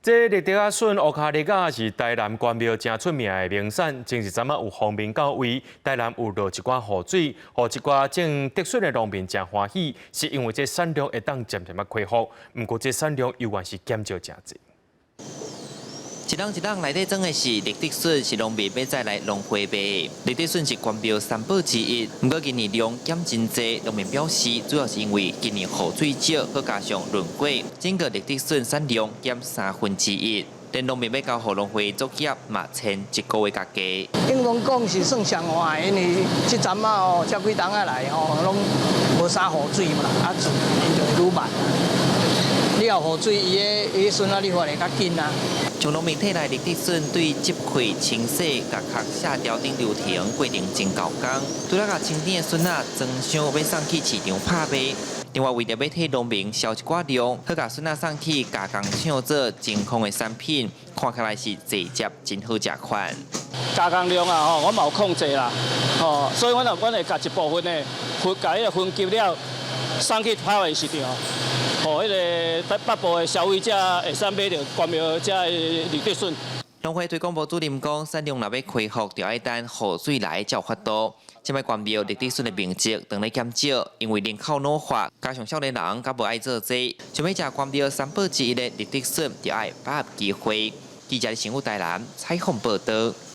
这立德啊笋乌卡利亚是台南关庙真出名的名产，前一阵啊有方便到位，台南有落一寡雨水，互一寡种德笋的农民真欢喜，是因为这产量会当渐渐啊恢复。不过这产量依然是减少真济。一人内底装的是绿德笋，是农民要再来农会卖。绿德笋是关庙三宝之一，不过今年量减真济，农民表示主要是因为今年雨水少，佮加上轮过，整个绿德笋产量减1/3。连农民要交予农会作业嘛，签1个月价价。应当讲是算上坏，因为这阵啊吼，遮几冬啊来吼，拢无啥雨水嘛，啊自然就愈慢。你有雨水，伊个笋啊，你发会较紧啊。从农民体内绿德笋对积溃、清洗、甲壳下条顶流程过程真高工，除了甲清甜的笋仔装箱要送去市场拍卖。另外，为着要替农民销一寡量，好甲笋仔送去加工厂做真空的产品，看起来是直接真好食款。加工量啊，我嘛有控制啦，所以阮会甲一部分的甲迄个分级了送去拍卖市场，互迄个北部的消费者会使买到关庙遮的绿德笋。农会推广部主任讲，产量若要恢复，就要等雨水来才有法度。即摆关庙绿德笋的面积当咧减少，因为人口老化，加上少年人较无爱做这，想要食关庙三宝之一的绿德笋，就要把握机会。记者陈武台南采访报道。